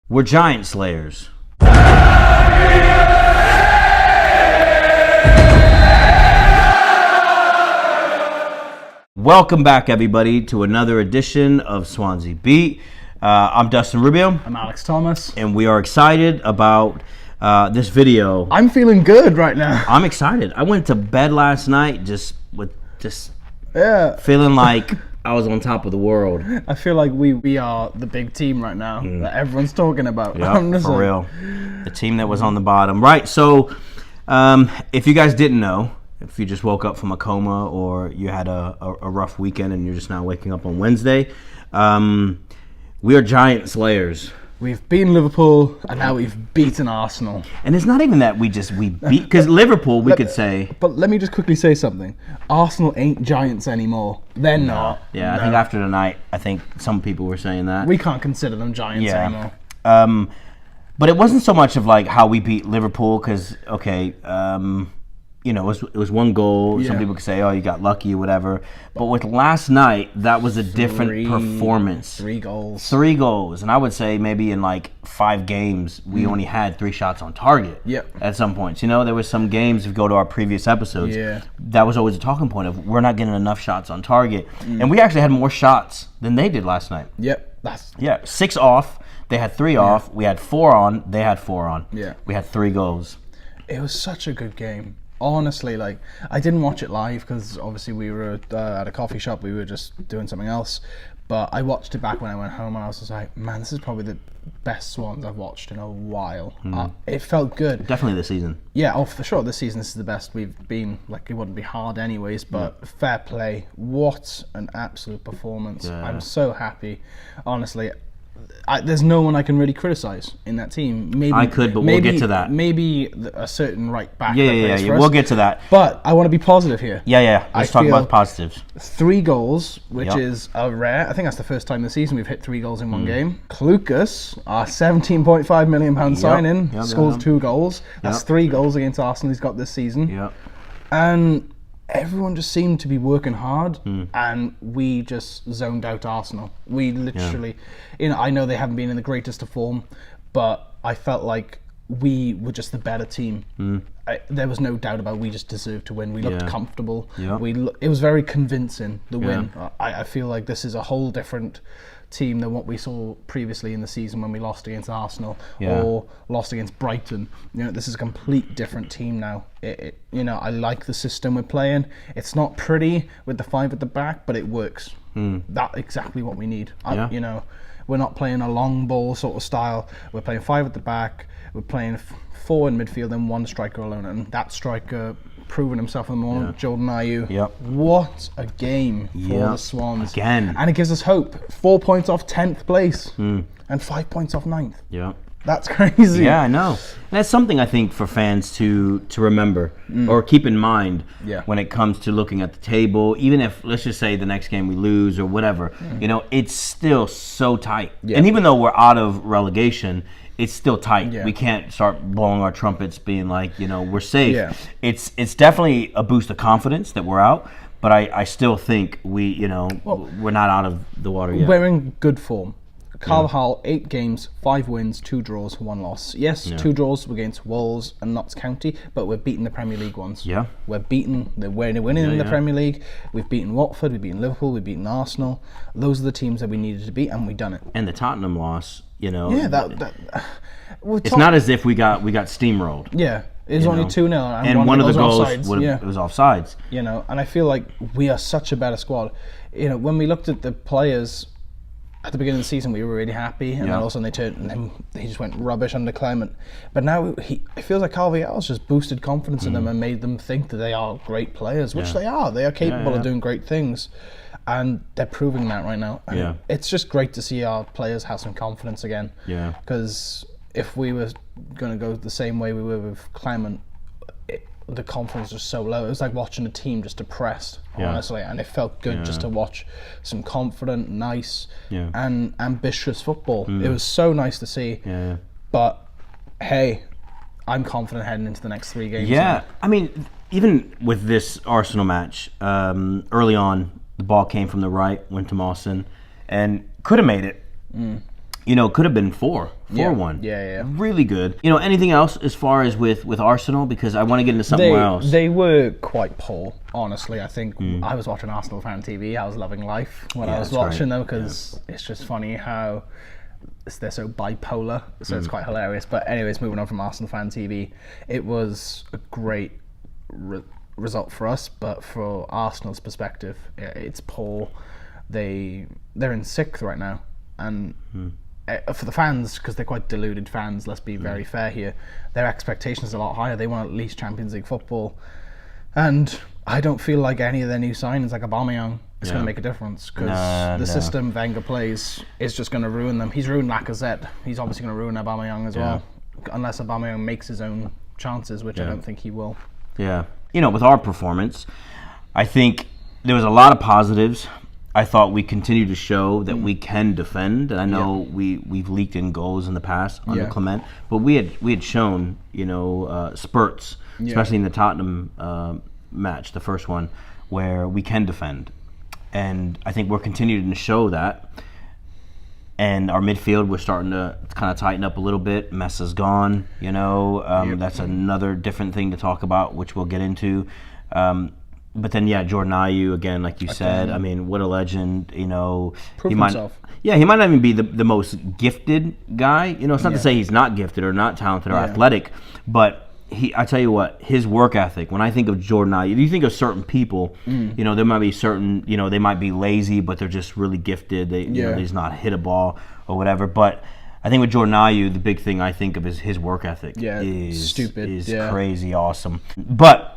We're Giant Slayers. Welcome back, everybody, to another edition of Swansea Beat. I'm Dustin Rubio. I'm Alex Thomas. And we are excited about this video. I'm feeling good right now. I'm excited. I went to bed last night just Yeah. feeling like I was on top of the world. I feel like we are the big team right now that everyone's talking about. Yep, for real. The team that was on the bottom. Right, so if you guys didn't know, if you just woke up from a coma or you had a rough weekend and you're just now waking up on Wednesday, we are Giant Slayers. We've beaten Liverpool and now we've beaten Arsenal. And it's not even that we beat, because Liverpool, we could say. But let me just quickly say something. Arsenal ain't Giants anymore. They're not. Yeah, I No. think after tonight, I think some people were saying that. We can't consider them Giants anymore. But it wasn't so much of like how we beat Liverpool, because it was one goal. Some Yeah. people could say, "Oh, you got lucky" or whatever. But with last night, that was a different performance. 3 goals. 3 goals, and I would say maybe in like 5 games, we only had 3 shots on target. Yep. At some points, there was some games. If you go to our previous episodes, Yeah. that was always a talking point of we're not getting enough shots on target, and we actually had more shots than they did last night. Yep. 6 off. They had 3 off. We had 4 on. They had 4 on. Yeah. We had 3 goals. It was such a good game. Honestly, I didn't watch it live because obviously we were at a coffee shop. We were just doing something else. But I watched it back when I went home and I was just like, man, this is probably the best Swans I've watched in a while. It felt good. Definitely this season. Yeah, for sure. This season, this is the best we've been. It wouldn't be hard anyways, but fair play. What an absolute performance. Yeah. I'm so happy. Honestly, there's no one I can really criticize in that team. Maybe I could, but we'll get to that. Maybe a certain right back. Yeah. We'll get to that. But I want to be positive here. Yeah. Let's talk about the positives. 3 goals, which Yep. is a rare. I think that's the first time this season we've hit 3 goals in one game. Clucas, our £17.5 million signing, scores 2 goals. That's 3 goals against Arsenal he's got this season. Yep. And everyone just seemed to be working hard, and we just zoned out Arsenal. We literally, I know they haven't been in the greatest of form, but I felt like we were just the better team. There was no doubt about it. We just deserved to win. We looked comfortable. Yeah. It was very convincing, the win. I feel like this is a whole different team than what we saw previously in the season when we lost against Arsenal or lost against Brighton. This is a complete different team now. I like the system we're playing. It's not pretty with the 5 at the back, but it works. That's exactly what we need. We're not playing a long ball sort of style. We're playing 5 at the back. We're playing 4 in midfield and 1 striker alone, and that striker proven himself in the moment. Jordan Ayew. Yep. What a game for the Swans. Again. And it gives us hope. 4 points off 10th place and 5 points off 9th. Yeah. That's crazy. Yeah, I know. And that's something I think for fans to remember or keep in mind when it comes to looking at the table. Even if, let's just say, the next game we lose or whatever, it's still so tight. Yeah. And even though we're out of relegation, it's still tight. Yeah. We can't start blowing our trumpets being like, we're safe. Yeah. It's definitely a boost of confidence that we're out, but I still think we're not out of the water yet. We're in good form. Carvajal, 8 games, 5 wins, 2 draws, 1 loss. Yes, 2 draws against Wolves and Notts County, but we're beating the Premier League ones. Yeah. We're winning in the Premier League. We've beaten Watford, we've beaten Liverpool, we've beaten Arsenal. Those are the teams that we needed to beat, and we've done it. And the Tottenham loss, it's not as if we got steamrolled. Yeah, it was only 2-0, and one of the goals offsides. it was offsides. And I feel like we are such a better squad. When we looked at the players at the beginning of the season, we were really happy, and then all of a sudden they turned, and then he just went rubbish under Clement. But now it feels like Carvajal's just boosted confidence in them and made them think that they are great players, which they are. They are capable of doing great things, and they're proving that right now. And it's just great to see our players have some confidence again. Yeah. Because if we were going to go the same way we were with Clement, the confidence was so low. It was like watching a team just depressed, honestly, and it felt good just to watch some confident, nice, and ambitious football. It was so nice to see. Yeah. But hey, I'm confident heading into the next 3 games. Yeah, I mean, even with this Arsenal match, early on, the ball came from the right, went to Mawson, and could have made it. could have been 4-1. Yeah. Really good. Anything else as far as with Arsenal? Because I want to get into something else. They were quite poor, honestly. I think I was watching Arsenal Fan TV. I was loving life when I was watching them because it's just funny how they're so bipolar. So it's quite hilarious. But anyways, moving on from Arsenal Fan TV, it was a great result for us, but for Arsenal's perspective, it's poor. They're in 6th right now, and for the fans, because they're quite deluded fans, let's be very fair here, their expectations are a lot higher. They want at least Champions League football, and I don't feel like any of their new signings, like Aubameyang, is going to make a difference, because the system Wenger plays is just going to ruin them. He's ruined Lacazette. He's obviously going to ruin Aubameyang as well, unless Aubameyang makes his own chances, which I don't think he will. Yeah. With our performance, I think there was a lot of positives. I thought we continued to show that we can defend, and I know we've leaked in goals in the past under Clement, but we had shown spurts, especially in the Tottenham match, the first one, where we can defend, and I think we're continuing to show that. And our midfield, we're starting to kind of tighten up a little bit. Messa's gone, That's another different thing to talk about, which we'll get into. But then, Jordan Ayew, again, like you said, I mean, what a legend, Prove himself. Yeah, he might not even be the most gifted guy. It's not to say he's not gifted or not talented or athletic, but I tell you what, his work ethic, when I think of Jordan Ayew, you think of certain people, there might be certain, they might be lazy, but they're just really gifted. They just not hit a ball or whatever. But I think with Jordan Ayew, the big thing I think of is his work ethic. Is crazy awesome. But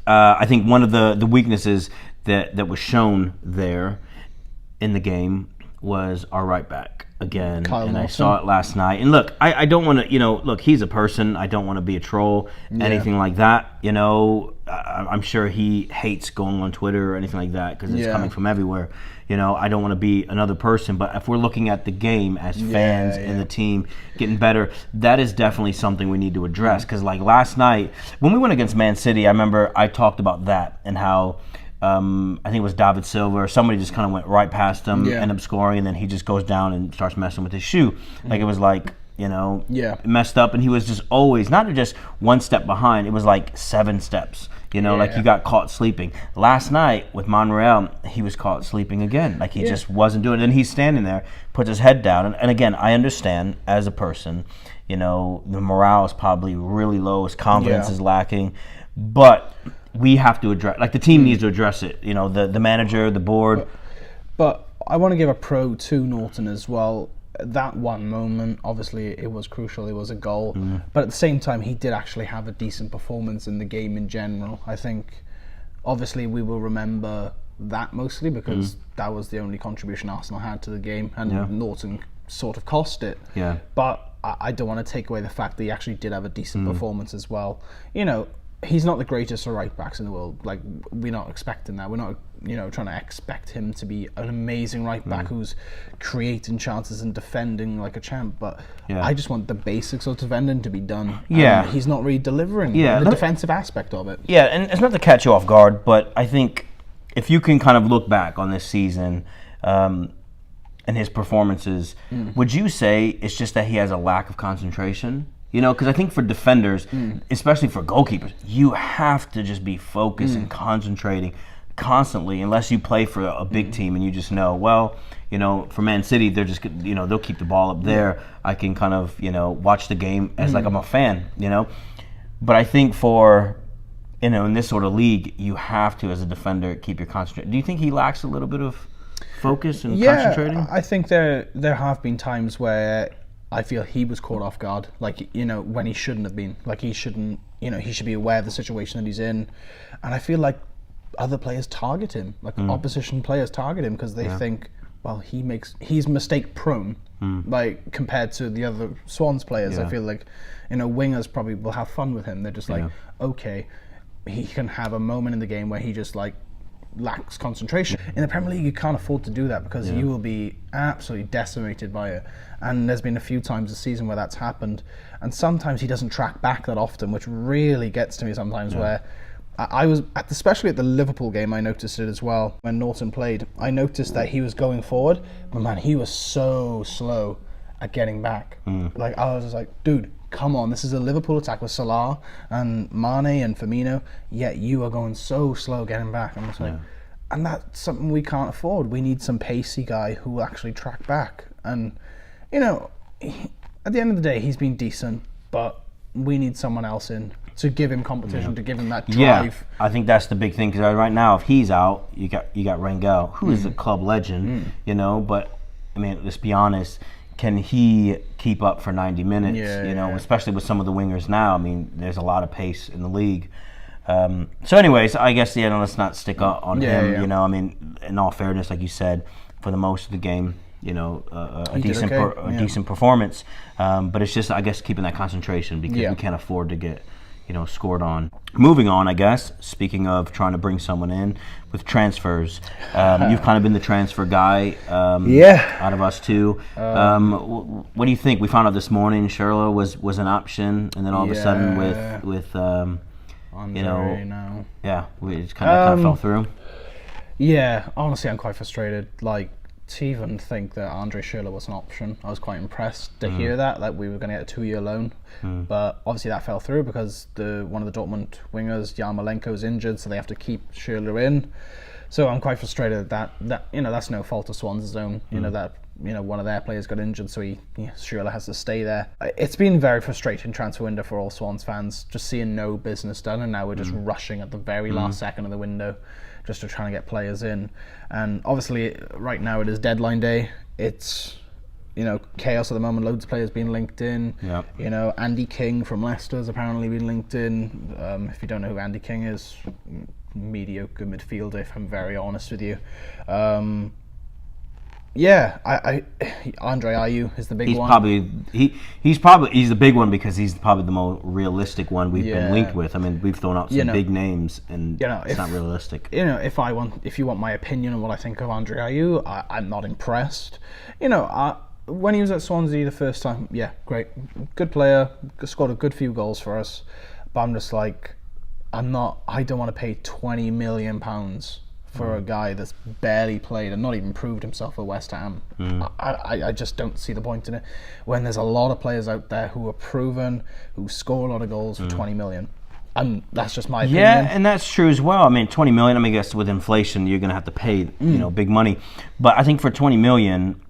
I think one of the weaknesses that was shown there in the game was our right back again. Kyle and Naughton. I saw it last night. And look, I don't want to, look, he's a person. I don't want to be a troll, anything like that. I'm sure he hates going on Twitter or anything like that because it's coming from everywhere. I don't want to be another person, but if we're looking at the game as fans and the team getting better, that is definitely something we need to address. Because like last night, when we went against Man City, I remember I talked about that and how I think it was David Silva or somebody just kind of went right past him, ended up scoring, and then he just goes down and starts messing with his shoe. Like it was like, messed up, and he was just always, not just one step behind, it was like 7 steps. Like you got caught sleeping. Last night with Monreal, he was caught sleeping again. Like he just wasn't doing it. And he's standing there, puts his head down. And again, I understand as a person, the morale is probably really low, his confidence is lacking. But we have to address, like the team needs to address it. The manager, the board. But I want to give a pro to Naughton as well. That one moment, obviously, it was crucial. It was a goal, but at the same time, he did actually have a decent performance in the game in general. I think, obviously, we will remember that mostly because that was the only contribution Arsenal had to the game, and Naughton sort of cost it. Yeah. But I don't want to take away the fact that he actually did have a decent performance as well. He's not the greatest of right backs in the world. Like, we're not expecting that. We're not, trying to expect him to be an amazing right back who's creating chances and defending like a champ. But I just want the basics of defending to be done. Yeah. He's not really delivering the defensive aspect of it. Yeah, and it's not to catch you off guard, but I think if you can kind of look back on this season and his performances, would you say it's just that he has a lack of concentration? Because I think for defenders, especially for goalkeepers, you have to just be focused and concentrating constantly, unless you play for a big team and you just know, for Man City, they're just, they'll keep the ball up there. I can kind of, watch the game as like I'm a fan, But I think for, in this sort of league, you have to, as a defender, keep your concentration. Do you think he lacks a little bit of focus and concentrating? I think there have been times where I feel he was caught off guard, like, when he shouldn't have been. Like, he shouldn't, he should be aware of the situation that he's in. And I feel like other players target him, like opposition players target him because they think, well, he's mistake prone, like, compared to the other Swans players. I feel like, wingers probably will have fun with him. They're just like, okay, he can have a moment in the game where he just, like, lacks concentration. In the Premier League, you can't afford to do that because you will be absolutely decimated by it. And there's been a few times this season where that's happened. And sometimes he doesn't track back that often, which really gets to me sometimes where I was, especially at the Liverpool game, I noticed it as well. When Naughton played, I noticed that he was going forward, but man, he was so slow. at getting back. Like, I was just like, dude, come on, this is a Liverpool attack with Salah and Mane and Firmino, yet you are going so slow getting back. I'm just like, and that's something we can't afford. We need some pacey guy who will actually track back. And, you know, at the end of the day, he's been decent, but we need someone else in to give him competition, to give him that drive. Yeah, I think that's the big thing, because right now, if he's out, you got Rangel, who is a club legend, you know, but, I mean, let's be honest, can he keep up for 90 minutes, you know, especially with some of the wingers now? I mean, there's a lot of pace in the league. So anyways, I guess, let's not stick on him, you know. I mean, in all fairness, like you said, for the most of the game, you know, a decent performance. But it's just, I guess, keeping that concentration, because we can't afford to get, you know, scored on. Moving on, I guess, speaking of trying to bring someone in with transfers, you've kind of been the transfer guy out of us two. What do you think? We found out this morning Schürrle was an option, and then all of a sudden with Andre, you know, now. We just kind of fell through. Yeah, honestly, I'm quite frustrated. Like, to even think that Andre Schürrle was an option, I was quite impressed to hear that we were going to get a 2-year loan. But obviously that fell through because one of the Dortmund wingers, Yarmolenko, is injured, so they have to keep Schürrle in. So I'm quite frustrated that you know, that's no fault of Swans' own. You know, that, you know, one of their players got injured, so Schürrle has to stay there. It's been very frustrating transfer window for all Swans fans, just seeing no business done, and now we're just rushing at the very last second of the window just to try and get players in. And obviously right now it is deadline day. It's, you know, chaos at the moment. Loads of players being linked in. You know, Andy King from Leicester has apparently been linked in. If you don't know who Andy King is, mediocre midfielder, if I'm very honest with you. Andre Ayew is the big one. He's the big one because he's probably the more realistic one we've been linked with. I mean, we've thrown out some big names, and it's not realistic. You know, if you want my opinion on what I think of Andre Ayew, I'm not impressed. You know, when he was at Swansea the first time, great, good player, scored a good few goals for us. But I'm just like, I don't want to pay £20 million for a guy that's barely played and not even proved himself at West Ham. I just don't see the point in it when there's a lot of players out there who are proven, who score a lot of goals for 20 million. And that's just my opinion. Yeah, and that's true as well. I mean, 20 million, I mean, I guess with inflation, you're going to have to pay, you know, big money. But I think for 20 million,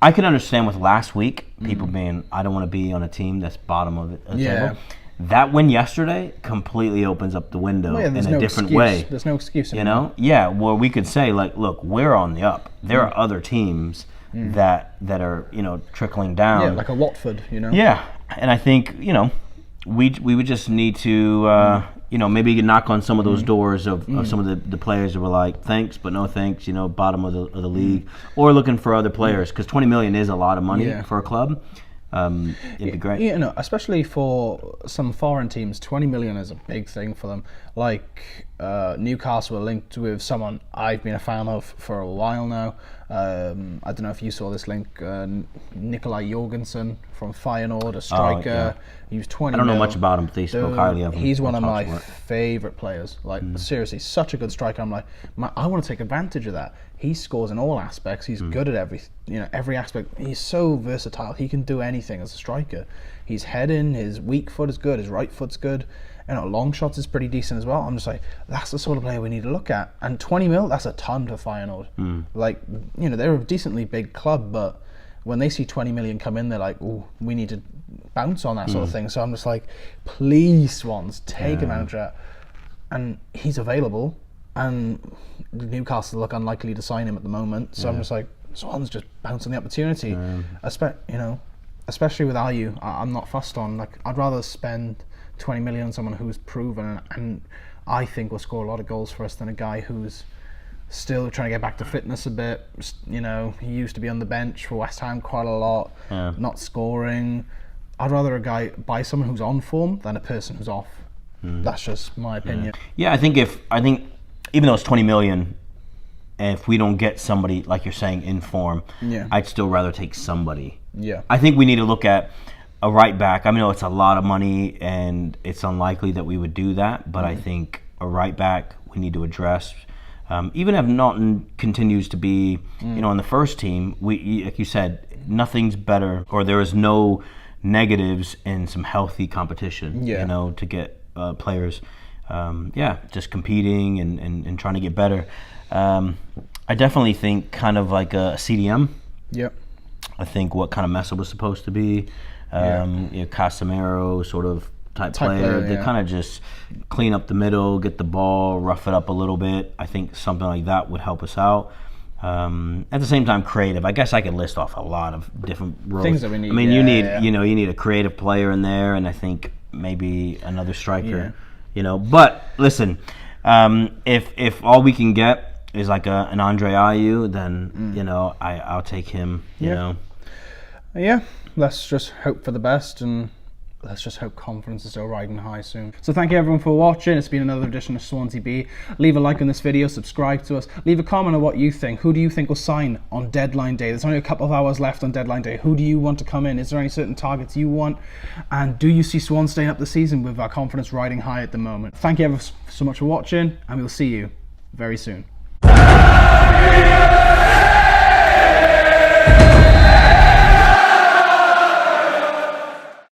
I could understand with last week, people being, I don't want to be on a team that's bottom of the table. That win yesterday completely opens up the window in a different way. There's no excuse. You know? Yeah, well, we could say, like, look, we're on the up. There are other teams that are, you know, trickling down. Yeah, like a Watford, you know? Yeah, and I think, you know, we would just need to, you know, maybe knock on some of those doors of some of the players that were like, thanks, but no thanks, you know, bottom of the league. Or looking for other players, because 20 million is a lot of money for a club. It'd be great. You know, especially for some foreign teams, 20 million is a big thing for them. Like Newcastle were linked with someone I've been a fan of for a while now. I don't know if you saw this link, Nikolai Jorgensen from Feyenoord, a striker. He was 20 I don't know much about him, but they spoke highly of him. He's one of my favourite players. Like, seriously, such a good striker. I'm like, I want to take advantage of that. He scores in all aspects. He's good at every aspect. He's so versatile. He can do anything as a striker. His heading, his weak foot is good, his right foot's good. You know, long shots is pretty decent as well. I'm just like, that's the sort of player we need to look at. And 20 mil, that's a ton to Feyenoord. Like, you know, they're a decently big club, but when they see 20 million come in, they're like, oh, we need to bounce on that sort of thing. So I'm just like, please, Swans, take advantage of that. And he's available, and Newcastle look unlikely to sign him at the moment. So I'm just like, Swans just bounce on the opportunity. You know, especially with Ayew, I'm not fussed on. Like, I'd rather spend 20 million on someone who's proven and I think will score a lot of goals for us than a guy who's still trying to get back to fitness a bit. You know, he used to be on the bench for West Ham quite a lot, not scoring. I'd rather buy someone who's on form than a person who's off. That's just my opinion. Yeah, I think even though it's 20 million, if we don't get somebody, like you're saying, in form, I'd still rather take somebody. Yeah. I think we need to look at a right back. I mean, it's a lot of money, and it's unlikely that we would do that, but I think a right back we need to address. Even if Naughton continues to be, on the first team, like you said, nothing's better, or there is no negatives in some healthy competition, to get players, just competing and trying to get better. I definitely think kind of like a CDM. Yep. I think what kind of Messi was supposed to be, Casemiro sort of type player. They kind of just clean up the middle, get the ball, rough it up a little bit. I think something like that would help us out. At the same time, creative. I guess I could list off a lot of different roles. Things that we need. I mean, you need a creative player in there, and I think maybe another striker. But listen, if all we can get is like an Andre Ayew, then I'll take him. You know. Yeah. Let's just hope for the best, and let's just hope confidence is still riding high soon. So thank you everyone for watching. It's been another edition of Swansea Bee. Leave a like on this video, subscribe to us, leave a comment on what you think. Who do you think will sign on deadline day? There's only a couple of hours left on deadline day. Who do you want to come in? Is there any certain targets you want? And do you see Swan staying up the season with our confidence riding high at the moment? Thank you ever so much for watching, and we'll see you very soon.